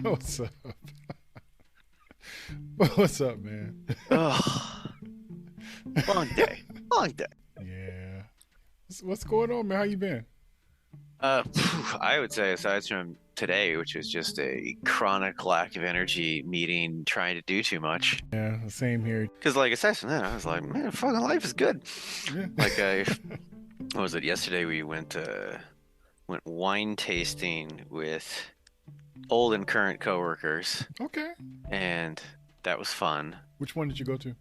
What's up? What's up, man? Oh, long day. Long day. Yeah. What's going on, man? How you been? I would say aside from today, which was just a chronic lack of energy meeting, trying to do too much. Yeah, same here. Because like aside from that, I was like, man, fucking life is good. Yeah. Like what was it? Yesterday we went wine tasting with old and current coworkers, Okay. and that was fun. Which one did you go to?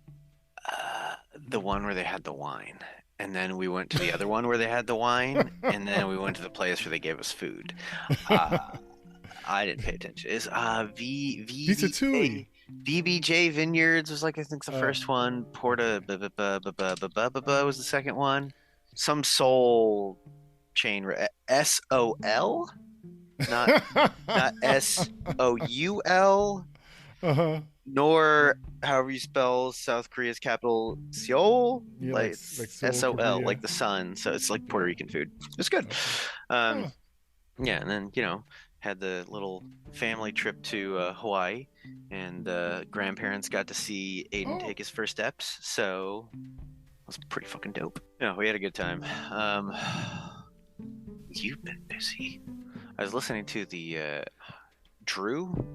The one where they had the wine. And then we went to the other one where they had the wine, and then we went to the place where they gave us food. Uh, I didn't pay attention. It's Pizza Tui. VBJ Vineyards was like I think the Uh, first one. Porta was the second one. Some soul chain SOL, not SOUL, uh-huh. nor however you spell South Korea's capital, Seoul. Yeah, Like like it's Seoul, SOL, like Korea. the sun. So it's like Puerto Rican food. It's good. Okay. Um, Huh. yeah, and then had the little family trip to Hawaii, and grandparents got to see Aiden Oh. take his first steps. So it was pretty fucking dope. Yeah, we had a good time. You've been busy. I was listening to the Drew,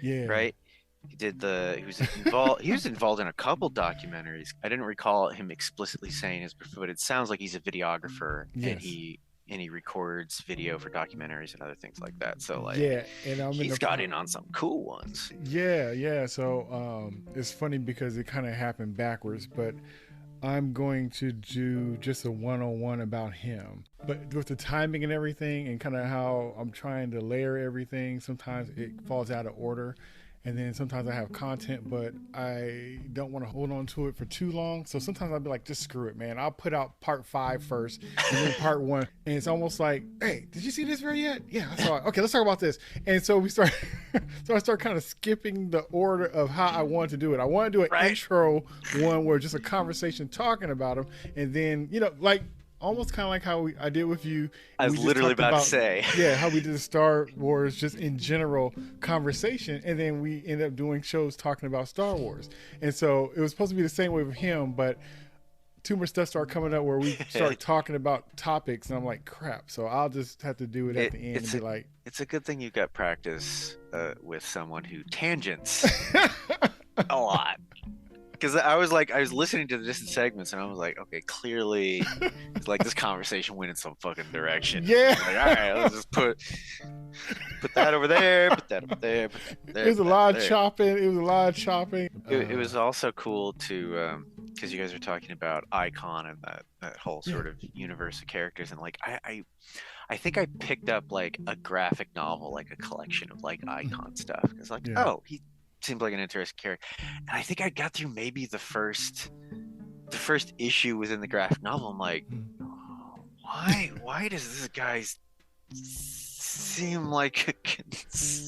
Yeah. right? He was involved in a couple documentaries. I didn't recall him explicitly saying his, but it sounds like he's a videographer and Yes. he records video for documentaries and other things like that. So like Yeah, and I'm in he's the got in on some cool ones. yeah, yeah. So it's funny because it kind of happened backwards, but I'm going to do just a one-on-one about him. But with the timing and everything and kind of how I'm trying to layer everything, sometimes it falls out of order. And then sometimes I have content, but I don't want to hold on to it for too long. So sometimes I'll be like, just screw it, man. I'll put out part 5 first and then part 1. And it's almost like, hey, did you see this video yet? Yeah, I saw it. Okay, let's talk about this. And so we start, so I start kind of skipping the order of how I want to do it. I want to do an Right. intro one where just a conversation talking about them. And then, like, almost kind of like how I did with you. I And was we just literally talked about to about, say. yeah, how we did the Star Wars just in general conversation. And then we end up doing shows talking about Star Wars. And so it was supposed to be the same way with him, but too much stuff started coming up where we start talking about topics. And I'm like, crap. So I'll just have to do it at it, the end and it's be a like, it's a good thing you got practice with someone who tangents a lot. Because I was listening to the distant segments and I was like, okay, clearly it's like this conversation went in some fucking direction. yeah. Like, all right, let's just put that over there, put that over there, put that It there, was a put that lot of there. chopping. It was a lot of chopping. It was also cool to because you guys were talking about Icon and that whole Yeah. sort of universe of characters, and like I think I picked up like a graphic novel, like a collection of like Icon stuff. Because like, Yeah. oh, he seemed like an interesting character, and I think I got through maybe the first issue within the graphic novel. I'm like, oh, why does this guy seem like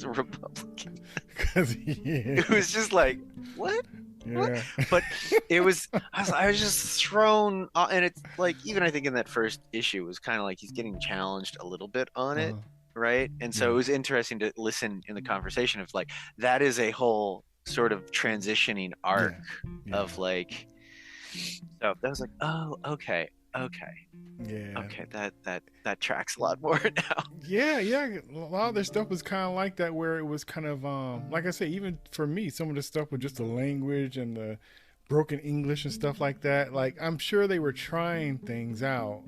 a Republican? Because, yeah. It was just like, what? What? Yeah. But I was just thrown, and it's like even I think in that first issue it was kind of like he's getting challenged a little bit on it, Uh-huh. right? And so Yeah. it was interesting to listen in the conversation of like that is a whole sort of transitioning arc Yeah. of like, so that was like, oh, okay, Yeah. okay, that tracks a lot more now. Yeah, yeah. A lot of their stuff was kind of like that, where it was kind of like I say, even for me, some of the stuff with just the language and the broken English and stuff like that. Like I'm sure they were trying things out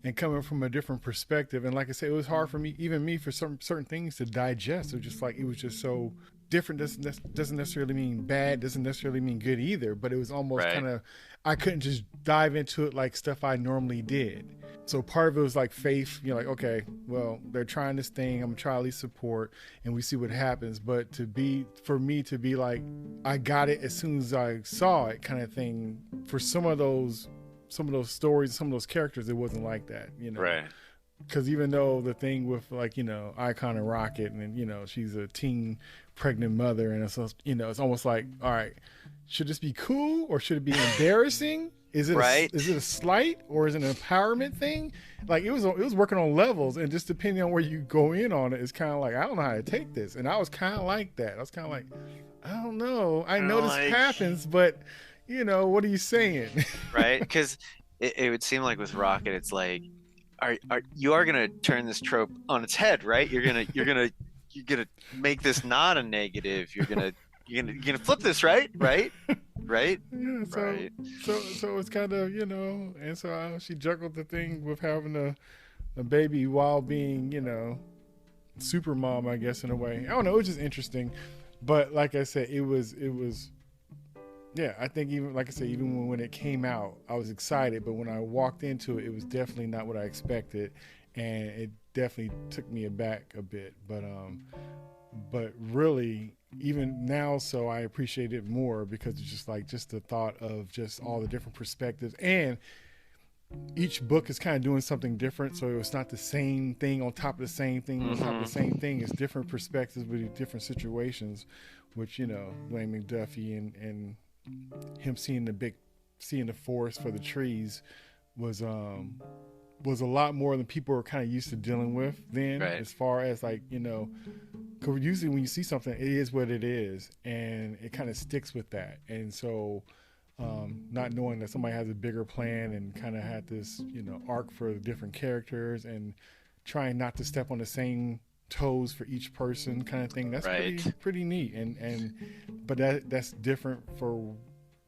and coming from a different perspective. And like I say, it was hard for me, even me, for some certain things to digest. It was just like it was just so different. Doesn't necessarily mean bad. Doesn't necessarily mean good either. But it was almost Right. kind of I couldn't just dive into it like stuff I normally did. So part of it was like faith, like, okay, well, they're trying this thing. I'm gonna try at least support and we see what happens. But for me to be like, I got it as soon as I saw it kind of thing, for some of those stories, some of those characters, it wasn't like that. Right. Because even though the thing with like, Icon and Rocket and then, she's a teen pregnant mother and it's almost like, all right, should this be cool or should it be embarrassing? Is it Right? a slight or is it an empowerment thing? Like it was working on levels, and just depending on where you go in on it, it's kind of like I don't know how to take this. And I was kind of like that. I was kind of like, I don't know. I know this Like, happens, but what are you saying? right? Because it would seem like with Rocket, it's like, you are gonna turn this trope on its head, right? You're gonna make this not a negative. You're gonna flip this, right? Right? Right? Yeah, Right. so it's kind of and so she juggled the thing with having a baby while being super mom, I guess, in a way. I don't know, it was just interesting, but like I said, it was yeah, I think even like I said, even when it came out, I was excited, but when I walked into it, it was definitely not what I expected, and it definitely took me aback a bit. But really, even now, so I appreciate it more because it's just the thought of just all the different perspectives, and each book is kind of doing something different, so it's not the same thing on top of the same thing on top of the same thing. It's different perspectives with different situations, which Dwayne McDuffie and him seeing the forest for the trees was a lot more than people were kind of used to dealing with then. Right. As far as because usually when you see something, it is what it is, and it kind of sticks with that. And so not knowing that somebody has a bigger plan and kind of had this arc for the different characters, and trying not to step on the same toes for each person kind of thing, that's Right. pretty neat. But that's different for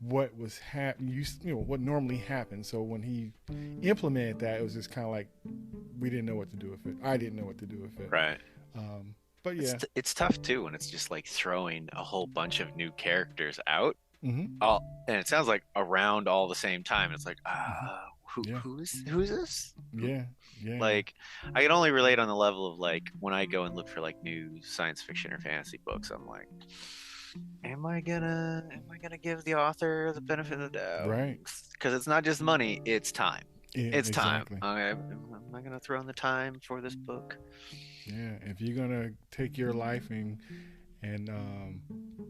what was what normally happens. So when he implemented that, it was just kind of like we didn't know what to do with it. I didn't know what to do with it. Right. But yeah, It's tough too when it's just like throwing a whole bunch of new characters out, mm-hmm. and it sounds like around all the same time. It's like, Yeah. who's this? Yeah. Like, I can only relate on the level of like when I go and look for like new science fiction or fantasy books. I'm like, am I gonna give the author the benefit of the doubt? Right. Because it's not just money; it's time. Yeah, It's exactly. time. Am I gonna throw in the time for this book? Yeah, if you're gonna take your life and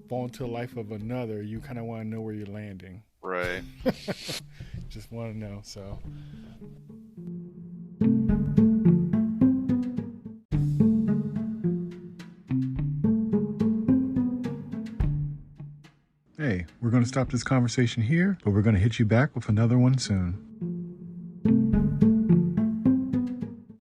fall into the life of another, you kind of want to know where you're landing. Right. Just want to know. So. Hey, we're going to stop this conversation here, but we're going to hit you back with another one soon.